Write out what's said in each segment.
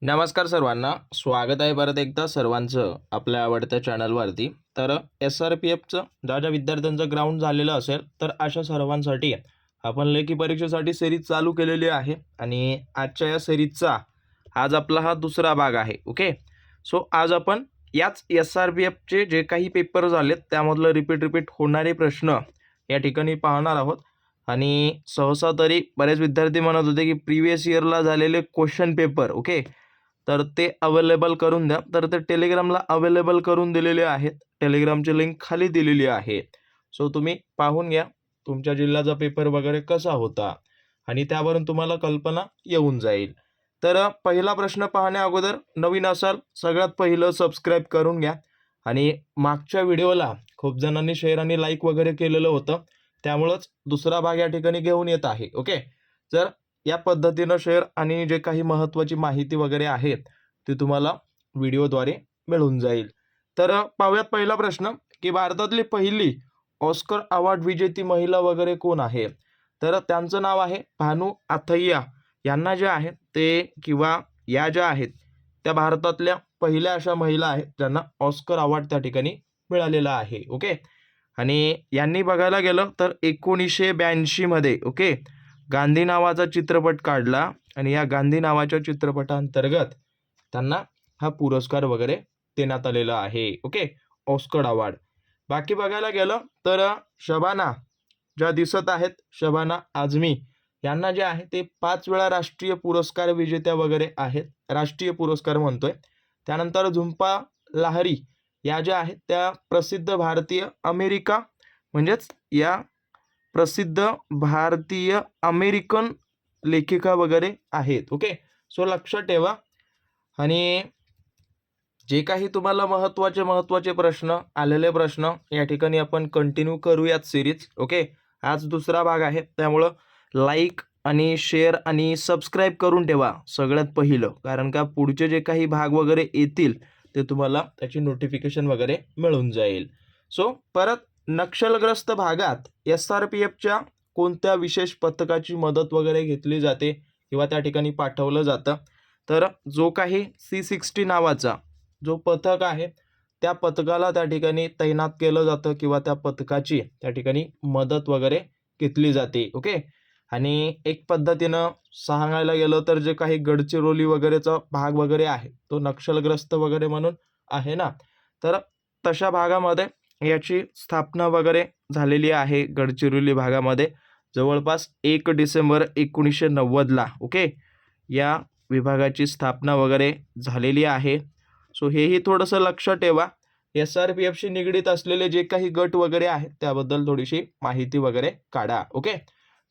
नमस्कार सर्वांना, स्वागत आहे परत एकदा सर्वांचं आपल्या आवडत्या चॅनलवरती. तर SRPFचं ज्या विद्यार्थ्यांचं ग्राउंड झालेलं असेल तर अशा सर्वांसाठी आपण लेखी परीक्षेसाठी सिरीज चालू केलेली आहे आणि आजच्या या सिरीजचा आज आपला हा दुसरा भाग आहे. ओके, सो आज आपण याच SRPFचे जे काही पेपर झालेत त्यामधलं रिपीट होणारे प्रश्न या ठिकाणी पाहणार आहोत. आणि सहसा तरी बरेच विद्यार्थी म्हणत होते की प्रिव्हियस इयरला झालेले क्वेश्चन पेपर ओके, तर ते अवेलेबल करून द्या. तर ते टेलिग्रामला अवेलेबल करून दिलेले आहेत. टेलिग्रामची लिंक खाली दिलेली आहे. सो तुम्ही पाहून घ्या तुमच्या जिल्ह्याचा पेपर वगैरे कसा होता आणि त्यावरून तुम्हाला कल्पना येऊन जाईल. तर पहिला प्रश्न पाहण्या अगोदर नवीन असाल सगळ्यात पहिलं सबस्क्राईब करून घ्या. आणि मागच्या व्हिडिओला खूप जणांनी शेअर आणि लाईक वगैरे केलेलं होतं, त्यामुळंच दुसरा भाग या ठिकाणी घेऊन येत आहे. ओके, जर या पद्धतीनं शेअर आणि जे काही महत्त्वाची माहिती वगैरे आहे ती तुम्हाला व्हिडिओद्वारे मिळून जाईल. तर पाहूयात पहिला प्रश्न की भारतातली पहिली ऑस्कर अवॉर्ड विजेती महिला वगैरे कोण आहे. तर त्यांचं नाव आहे भानू आथय्या. यांना जे आहे ते किंवा या ज्या आहेत त्या भारतातल्या पहिल्या अशा महिला आहेत ज्यांना ऑस्कर अवॉर्ड त्या ठिकाणी मिळालेला आहे. ओके, आणि यांनी बघायला गेलं तर 1982 मध्ये ओके गांधी नावाचा चित्रपट काढला आणि या गांधी नावाच्या चित्रपटांतर्गत त्यांना हा पुरस्कार वगैरे देण्यात आलेला आहे. Okay, Oscar award. बाकी बघायला गेलं तर शबाना ज्या दिसत आहेत, शबाना आझमी यांना जे आहे ते 5 वेळा राष्ट्रीय पुरस्कार विजेत्या वगैरे आहेत. राष्ट्रीय पुरस्कार म्हणतोय. त्यानंतर झुंपा लाहिरी या ज्या आहेत त्या प्रसिद्ध भारतीय अमेरिका म्हणजेच या प्रसिद्ध भारतीय अमेरिकन लेखिका वगैरे आहेत. ओके, सो लक्षात ठेवा. आणि जे काही तुम्हाला महत्त्वाचे प्रश्न आलेले प्रश्न या ठिकाणी आपण कंटिन्यू करूयात सिरीज. ओके, आज दुसरा भाग आहे त्यामुळं लाईक आणि शेअर आणि सबस्क्राईब करून ठेवा सगळ्यात पहिलं, कारण का पुढचे जे काही भाग वगैरे येतील ते तुम्हाला त्याची नोटिफिकेशन वगैरे मिळून जाईल. सो परत नक्षलग्रस्त भागात SRPFच्या कोणत्या विशेष पथकाची मदत वगैरे घेतली जाते किंवा त्या ठिकाणी पाठवलं जातं. तर जो काही C60 नावाचा जो पथक आहे त्या पथकाला त्या ठिकाणी तैनात केलं जातं किंवा त्या पथकाची त्या ठिकाणी मदत वगैरे घेतली जाते. ओके, आणि एक पद्धतीनं सांगायला गेलं तर जे काही गडचिरोली वगैरेचा भाग वगैरे आहे तो नक्षलग्रस्त वगैरे म्हणून आहे ना, तर तशा भागामध्ये याची स्थापना वगैरे झालेली आहे. गडचिरोली भागामध्ये जवळपास 1 डिसेंबर 1990ला ओके या विभागाची स्थापना वगैरे झालेली आहे. सो हेही थोडंसं लक्षात ठेवा. SRPFशी निगडीत असलेले जे काही गट वगैरे आहेत त्याबद्दल थोडीशी माहिती वगैरे काढा. ओके,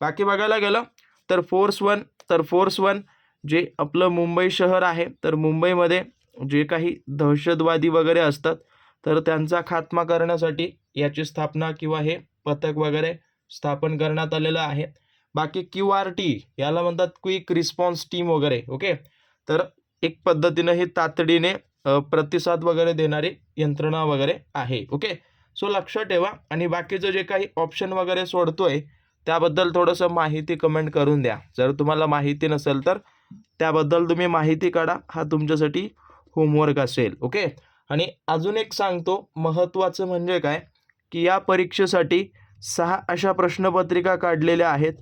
बाकी बघायला गेलं तर फोर्स वन जे आपलं मुंबई शहर आहे, तर मुंबईमध्ये जे काही दहशतवादी वगैरे असतात तर त्यांचा खात्मा करण्यासाठी याची स्थापना किंवा हे पथक वगैरे स्थापन करण्यात आलेलं आहे. बाकी QRT याला म्हणतात क्विक रिस्पॉन्स टीम वगैरे. ओके, तर एक पद्धतीनं हे तातडीने प्रतिसाद वगैरे देणारी यंत्रणा वगैरे आहे. ओके, सो लक्षात ठेवा. आणि बाकीचं जे काही ऑप्शन वगैरे सोडतोय त्याबद्दल थोडंसं माहिती कमेंट करून द्या. जर तुम्हाला माहिती नसेल तर त्याबद्दल तुम्ही माहिती काढा, हा तुमच्यासाठी होमवर्क असेल. ओके, आणि अजून एक सांगतो महत्त्वाचं म्हणजे काय की या परीक्षेसाठी 6 अशा प्रश्नपत्रिका काढलेल्या आहेत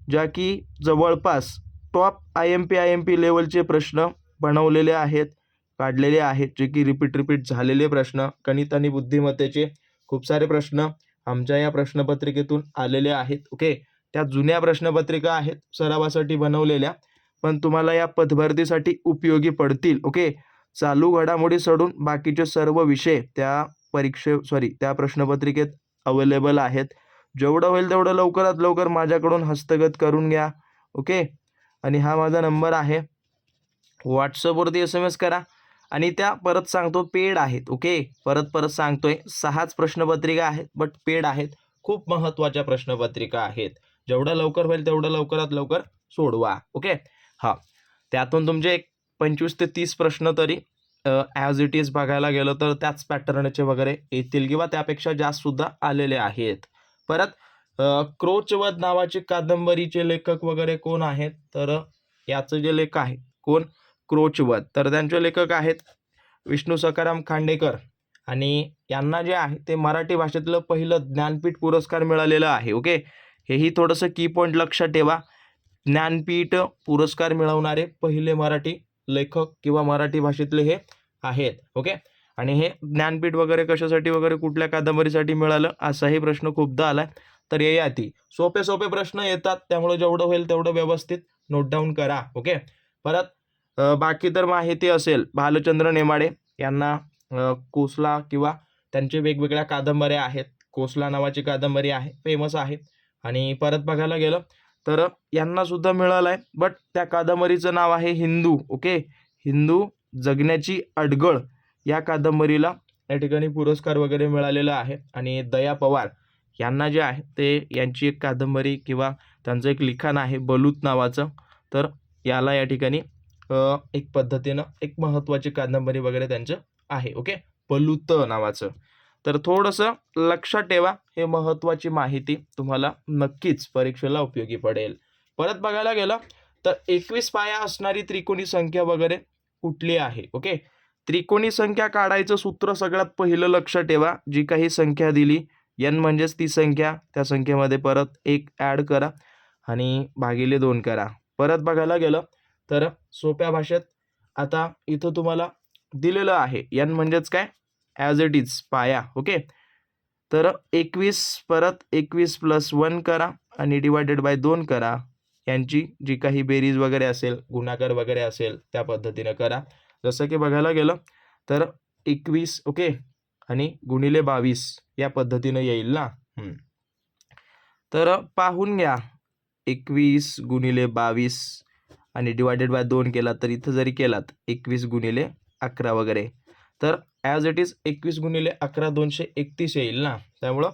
ज्या की जवळपास टॉप IMP लेवलचे प्रश्न बनवलेले आहेत, काढलेले आहेत, जे की रिपीट झालेले प्रश्न. गणित आणि बुद्धिमत्तेचे खूप सारे प्रश्न आमच्या या प्रश्नपत्रिकेतून आलेले आहेत. ओके, त्या जुन्या प्रश्नपत्रिका आहेत सरावासाठी बनवलेल्या, पण तुम्हाला या पदभरतीसाठी उपयोगी पडतील. ओके, चालू घडामोडी सोडून बाकीचे सर्व विषय त्या त्या प्रश्नपत्रिकेत अवेलेबल आहेत. जेवढं होईल तेवढं लवकरात लवकर माझ्याकडून हस्तगत करून घ्या. ओके, आणि हा माझा नंबर आहे, व्हॉट्सअपवरती SMS करा. आणि त्या परत सांगतो पेड आहेत. ओके, परत सांगतोय 6च प्रश्नपत्रिका आहेत बट पेड आहेत. खूप महत्त्वाच्या प्रश्नपत्रिका आहेत. जेवढं लवकर होईल तेवढं लवकरात लवकर सोडवा. ओके, हां, त्यातून तुमचे एक 25 ते 30 प्रश्न तरी ॲज इट इज बघायला गेलं तर त्याच पॅटर्नचे वगैरे येतील किंवा त्यापेक्षा जास्त सुद्धा आलेले आहेत. परत क्रोचवध नावाचे कादंबरीचे लेखक वगैरे कोण आहेत, तर याचं जे लेख आहे कोण क्रोचवत. तर त्यांचे लेखक आहेत विष्णू सखाराम खांडेकर आणि यांना जे आहे ते मराठी भाषेतलं पहिलं ज्ञानपीठ पुरस्कार मिळालेलं आहे. ओके, हेही थोडंसं की पॉईंट लक्षात ठेवा. ज्ञानपीठ पुरस्कार मिळवणारे पहिले मराठी लेखक किंवा मराठी भाषेतले हे आहेत. ओके, आणि हे ज्ञानपीठ वगैरे कशासाठी वगैरे कुठल्या कादंबरीसाठी मिळालं असाही प्रश्न खूपदा आलाय. तर ययाती सोपे सोपे प्रश्न येतात, त्यामुळे जेवढं होईल तेवढं व्यवस्थित नोट डाऊन करा. ओके, परत बाकी तर माहिती असेल भालचंद्र नेमाडे यांना कोसला किंवा त्यांचे वेगवेगळ्या कादंबऱ्या आहेत. कोसला नावाची कादंबरी आहे, फेमस आहे. आणि परत बघायला गेलं तर यांना सुद्धा मिळालं आहे, बट त्या कादंबरीचं नाव आहे हिंदू. ओके, हिंदू जगण्याची अडगळ या कादंबरीला या ठिकाणी पुरस्कार वगैरे मिळालेला आहे. आणि दया पवार यांना जे आहे ते यांची एक कादंबरी किंवा त्यांचं एक लिखाण आहे बलूत नावाचं, तर याला या ठिकाणी एक पद्धतीनं एक महत्त्वाची कादंबरी वगैरे त्यांचं आहे. ओके, बलूत नावाचं. तर थोडंसं लक्षात ठेवा, हे महत्त्वाची माहिती तुम्हाला नक्कीच परीक्षेला उपयोगी पडेल. परत बघायला गेलं तर 21 पाया असणारी त्रिकोणी संख्या वगैरे कुठली आहे. ओके, त्रिकोणी संख्या काढायचं सूत्र सगळ्यात पहिलं लक्षात ठेवा. जी काही संख्या दिली n म्हणजेच ती संख्या, त्या संख्येमध्ये परत 1 ॲड करा आणि भागिले 2 करा. परत बघायला गेलं तर सोप्या भाषेत आता इथं तुम्हाला दिलेलं आहे n म्हणजेच काय, ॲज इट इज पाया. ओके, तर 21 परत 21 + 1 करा आणि डिवायडेड बाय 2 करा. यांची जी काही बेरीज वगैरे असेल, गुणाकार वगैरे असेल त्या पद्धतीने करा. जसं की बघायला गेलं तर 21 ओके आणि गुणिले 22 या पद्धतीनं येईल ना. तर पाहून घ्या, 21 गुणिले 22 आणि डिवायडेड बाय 2 केला तर इथं जरी केलात 21 गुणिले 11 वगैरे, तर ॲज इट इज 21 गुणिले 11 231 येईल ना. त्यामुळं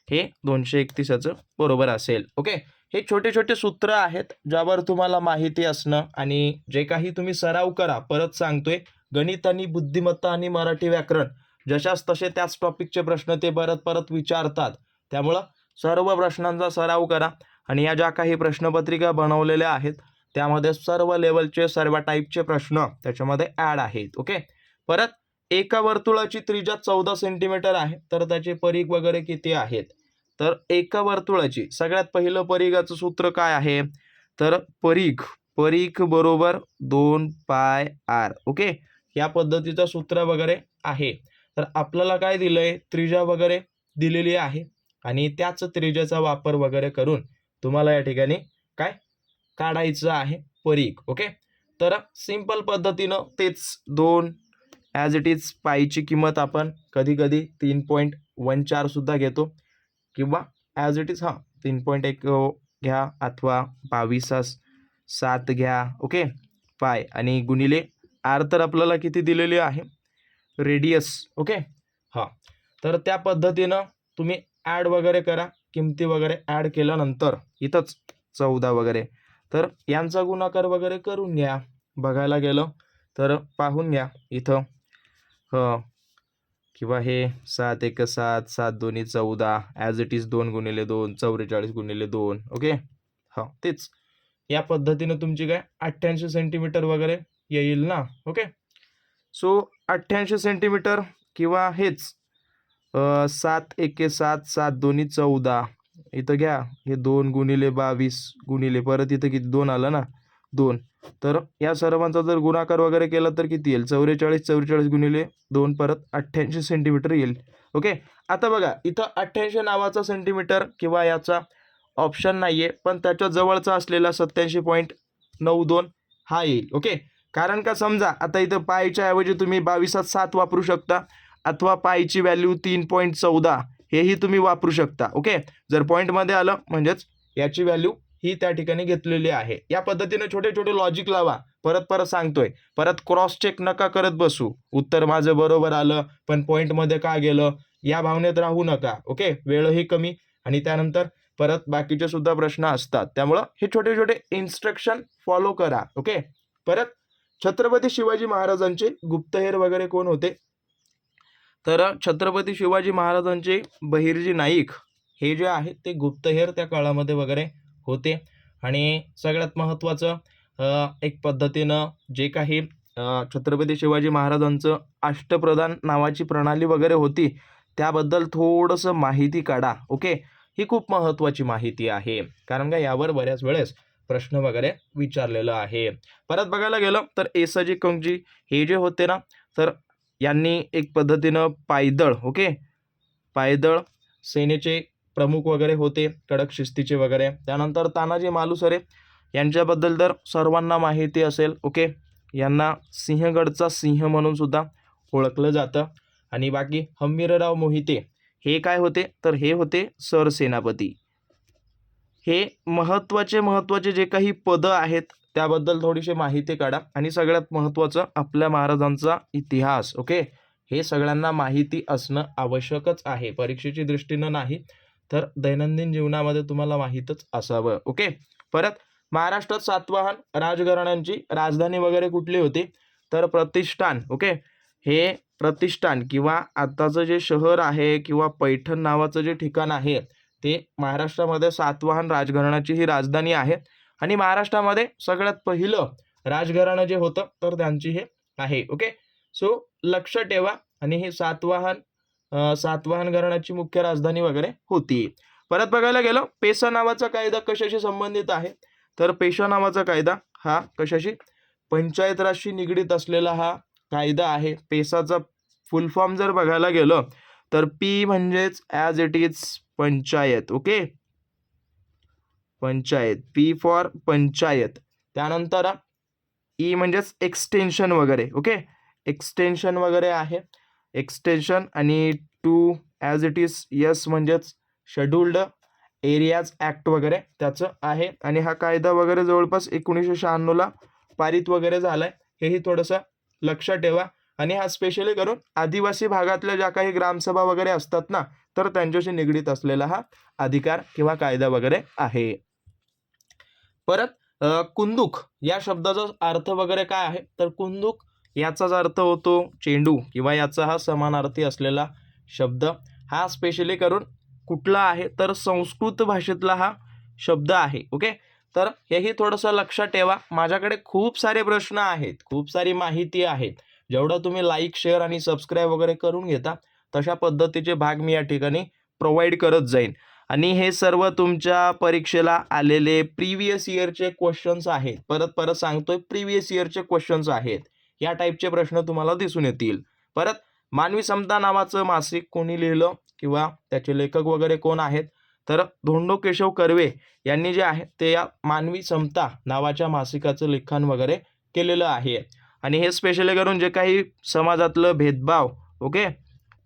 हे 231चं बरोबर असेल. ओके, हे छोटे छोटे सूत्र आहेत ज्यावर तुम्हाला माहिती असणं आणि जे काही तुम्ही सराव करा. परत सांगतोय, गणित आणि बुद्धिमत्ता आणि मराठी व्याकरण जशाच तसे त्याच टॉपिकचे प्रश्न ते परत परत विचारतात. त्यामुळं सर्व प्रश्नांचा सराव करा आणि या ज्या काही प्रश्नपत्रिका बनवलेल्या आहेत त्यामध्ये सर्व लेवलचे सर्व टाईपचे प्रश्न त्याच्यामध्ये ॲड आहेत. ओके, परत एका वर्तुळाची त्रिज्या 14 सेंटीमीटर आहे, तर त्याचे परिघ वगैरे किती आहेत. तर एका वर्तुळाची सगळ्यात पहिलं परिघाचं सूत्र काय आहे, तर परिघ बरोबर 2πr. ओके, या पद्धतीचं सूत्र वगैरे आहे. तर आपल्याला काय दिलंय, त्रिज्या वगैरे दिलेली आहे आणि त्याच त्रिज्याचा वापर वगैरे करून तुम्हाला या ठिकाणी काय काढायचं आहे, परिघ. ओके, तर सिंपल पद्धतीनं तेच 2 ॲज इट इज पाईची किंमत आपण कधी कधी 3.14 सुद्धा घेतो किंवा ॲज इट इज 3.1 घ्या अथवा 22/7 घ्या. ओके, पाय आणि गुणिले आर तर आपल्याला किती दिलेली आहे, रेडियस. ओके, तर त्या पद्धतीनं तुम्ही ॲड वगैरे करा, किमती वगैरे ॲड केल्यानंतर इथंच 14 वगैरे, तर यांचा गुणाकार वगैरे करून घ्या. बघायला गेलं तर पाहून घ्या इथं किंवा हे 7 × 7 7 2 14 ॲज इट इज 2 × 2 44 × 2. ओके, तेच या पद्धतीनं तुमची काय 88 सेंटीमीटर वगैरे येईल ना. ओके, सो 88 सेंटीमीटर किंवा हेच 7 × 7 7 2 14 इथं घ्या, हे 2 × 22 गुणिले परत इथं किती 2 आलं ना, 2. तर या सर्वांचा जर गुणाकार वगैरे केला तर किती येईल, 44 44 गुणिले 2 परत 88 सेंटीमीटर येईल. ओके, आता बघा इथं 88 नावाचा सेंटीमीटर किंवा याचा ऑप्शन नाहीये, पण त्याच्या जवळचा असलेला 87.92 हा येईल. ओके, कारण का समजा आता इथं पायच्या ऐवजी तुम्ही 22/7 वापरू शकता अथवा पायची व्हॅल्यू 3.14 हेही तुम्ही वापरू शकता. ओके, जर पॉईंटमध्ये आलं म्हणजेच याची व्हॅल्यू ही त्या ठिकाणी घेतलेली आहे. या पद्धतीने छोटे छोटे लॉजिक लावा. परत सांगतोय, परत क्रॉस चेक नका करत बसू, उत्तर माझं बरोबर आलं पण पॉईंटमध्ये का गेलं या भावनेत राहू नका. ओके, वेळही कमी आणि त्यानंतर परत बाकीचे सुद्धा प्रश्न असतात, त्यामुळं हे छोटे छोटे इन्स्ट्रक्शन फॉलो करा. ओके, परत छत्रपती शिवाजी महाराजांचे गुप्तहेर वगैरे कोण होते, तर छत्रपती शिवाजी महाराजांचे बहिर्जी नाईक हे जे आहे ते गुप्तहेर त्या काळामध्ये वगैरे होते. आणि सगळ्यात महत्त्वाचं एक पद्धतीनं जे काही छत्रपती शिवाजी महाराजांचं अष्टप्रधान नावाची प्रणाली वगैरे होती, त्याबद्दल थोडंसं माहिती काढा. ओके, ही खूप महत्त्वाची माहिती आहे, कारण का यावर बऱ्याच वेळेस प्रश्न वगैरे विचारलेलं आहे. परत बघायला गेलं तर येसाजी कंगजी हे जे होते ना, तर यांनी एक पद्धतीनं पायदळ सेनेचे प्रमुख वगैरे होते, कडक शिस्तीचे वगैरे. त्यानंतर तानाजी मालुसरे यांच्याबद्दल तर सर्वांना माहिती असेल. ओके, यांना सिंहगडचा सिंह म्हणून सुद्धा ओळखलं जातं. आणि बाकी हंबीरराव मोहिते हे काय होते, तर हे होते सरसेनापती. हे महत्त्वाचे जे काही पदं आहेत त्याबद्दल थोडीशी माहिती काढा. आणि सगळ्यात महत्त्वाचं आपल्या महाराजांचा इतिहास. ओके, हे सगळ्यांना माहिती असणं आवश्यकच आहे, परीक्षेच्या दृष्टीनं नाही तर दैनंदिन जीवनामध्ये तुम्हाला माहीतच असावं. ओके, परत महाराष्ट्रात सातवाहन राजघराण्यांची राजधानी वगैरे कुठली होती, तर प्रतिष्ठान. ओके, हे प्रतिष्ठान किंवा आताचं जे शहर आहे किंवा पैठण नावाचं जे ठिकाण आहे ते महाराष्ट्रामध्ये सातवाहन राजघराण्याची ही राजधानी आहे. आणि महाराष्ट्रामध्ये सगळ्यात पहिलं राजघराणं जे होतं तर त्यांची हे आहे. ओके, सो लक्ष ठेवा. आणि हे सातवाहन घराण्याची मुख्य राजधानी वगैरे होती. परत बघायला गेलं पेशा नावाचा कायदा कशाशी संबंधित आहे, तर पेशा नावाचा कायदा हा कशाशी, पंचायत राजशी निगडीत असलेला हा कायदा आहे. पेसाचा फुल फॉर्म जर बघायला गेलं तर पी म्हणजेच as it is panchayat. Okay, panchayat, P for panchayat. त्यानंतर ई म्हणजेच एक्सटेन्शन वगैरे. ओके, एक्सटेन्शन वगैरे आहे, एक्सटेन्शन. आणि to as it is yes म्हणजेच शेड्युल्ड एरियाज ॲक्ट वगैरे त्याचं आहे. आणि हा कायदा वगैरे जवळपास 1996ला पारित वगैरे झालाय, हेही थोडंसं लक्षात ठेवा. आणि हा स्पेशली करून आदिवासी भागातल्या ज्या काही ग्रामसभा वगैरे असतात ना, तर त्यांच्याशी निगडीत असलेला हा अधिकार किंवा कायदा वगैरे आहे. परत कुंदूक या शब्दाचा अर्थ वगैरे काय आहे, तर कुंदूक याचाच अर्थ होतो चेंडू किंवा याचा हा समानार्थी असलेला शब्द. हा स्पेशली करून कुठला आहे, तर संस्कृत भाषेतला हा शब्द आहे. ओके, तर हेही थोडंसं लक्षात ठेवा. माझ्याकडे खूप सारे प्रश्न आहेत, खूप सारी माहिती आहेत. जेवढं तुम्ही लाईक, शेअर आणि सबस्क्राईब वगैरे करून घेता तशा पद्धतीचे भाग मी या ठिकाणी प्रोव्हाइड करत जाईन. आणि हे सर्व तुमच्या परीक्षेला आलेले प्रिव्हियस इयरचे क्वेश्चन्स आहेत. परत सांगतोय, प्रिव्हियस इयरचे क्वेश्चन्स आहेत. या टाईपचे प्रश्न तुम्हाला दिसून येतील. परत मानवी समता नावाचं मासिक कोणी लिहिलं किंवा त्याचे लेखक वगैरे कोण आहेत, तर धोंडो केशव कर्वे यांनी जे आहे ते या मानवी समता नावाच्या मासिकाचं लिखाण वगैरे केलेलं आहे. आणि हे स्पेशली करून जे काही समाजातलं भेदभाव ओके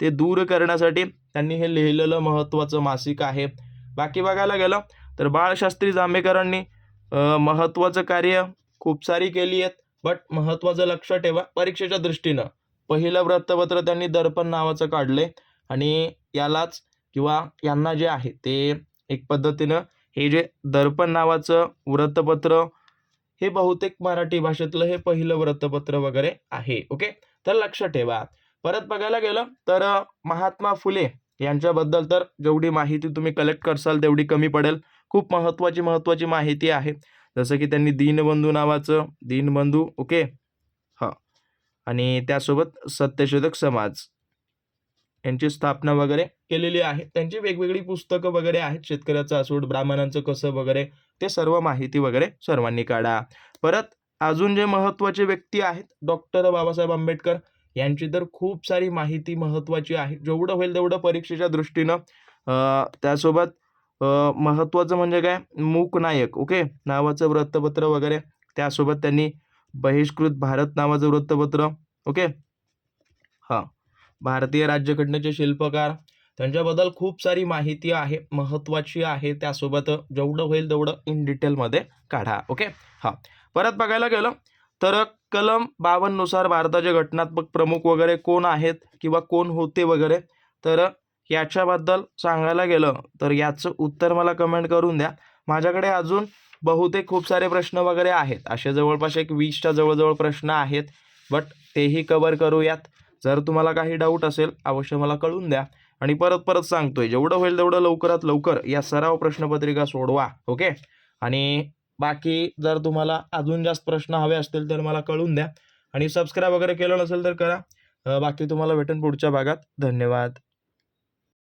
ते दूर करण्यासाठी त्यांनी हे लिहिलेलं महत्त्वाचं मासिक आहे. बाकी बघायला गेलं तर बाळशास्त्री जांभेकरांनी महत्त्वाचं कार्य खूप सारी केली आहेत. बट महत्त्वाचं लक्ष ठेवा परीक्षेच्या दृष्टीनं, पहिलं वृत्तपत्र त्यांनी दर्पण नावाचं काढले. आणि यालाच किंवा यांना जे आहे ते एक पद्धतीनं हे जे दर्पण नावाचं वृत्तपत्र हे बहुतेक मराठी भाषेतलं हे पहिलं वृत्तपत्र वगैरे आहे. ओके, तर लक्ष ठेवा. परत बघायला गेलं तर महात्मा फुले यांच्याबद्दल तर जेवढी माहिती तुम्ही कलेक्ट करसाल तेवढी कमी पडेल. खूप महत्त्वाची माहिती आहे. जसं की त्यांनी दीनबंधू नावाचं दीनबंधू ओके हां आणि त्यासोबत सत्यशोधक समाज यांची स्थापना वगैरे केलेली आहे. त्यांची वेगवेगळी पुस्तकं वगैरे आहेत. शेतकऱ्याचं असूड, ब्राह्मणांचं कसं वगैरे ते सर्व माहिती वगैरे सर्वांनी काढा. परत अजून जे महत्त्वाचे व्यक्ती आहेत डॉक्टर बाबासाहेब आंबेडकर यांची तर खूप सारी माहिती महत्त्वाची आहे. जेवढं होईल तेवढं परीक्षेच्या दृष्टीनं. त्यासोबत महत्त्वाचं म्हणजे काय, मूकनायक ओके नावाचं वृत्तपत्र वगैरे. त्यासोबत त्यांनी बहिष्कृत भारत नावाचं वृत्तपत्र ओके हां भारतीय राज्यघटनेचे शिल्पकार, त्यांच्याबद्दल खूप सारी माहिती आहे, महत्त्वाची आहे. त्यासोबत जेवढं होईल तेवढं इन डिटेलमध्ये काढा. ओके हां परत बघायला गेलं तर कलम 52 नुसार भारताचे घटनात्मक प्रमुख वगैरे कोण आहेत किंवा कोण होते वगैरे, तर याच्याबद्दल सांगायला गेलं तर याचं उत्तर मला कमेंट करून द्या. माझ्याकडे अजून बहुतेक खूप सारे प्रश्न वगैरे आहेत. असे जवळपास एक 20च्या जवळजवळ प्रश्न आहेत. बट तेही कव्हर करूयात. जर तुम्हाला काही डाऊट असेल अवश्य मला कळून द्या. आणि परत सांगतोय जेवढं होईल तेवढं लवकरात लवकर या सराव प्रश्नपत्रिका सोडवा. ओके, आणि बाकी जर तुम्हाला अजून जास्त प्रश्न हवे असतील तर मला कळून द्या. आणि सबस्क्राईब वगैरे केलं नसेल तर करा. बाकी तुम्हाला भेटेन पुढच्या भागात. धन्यवाद.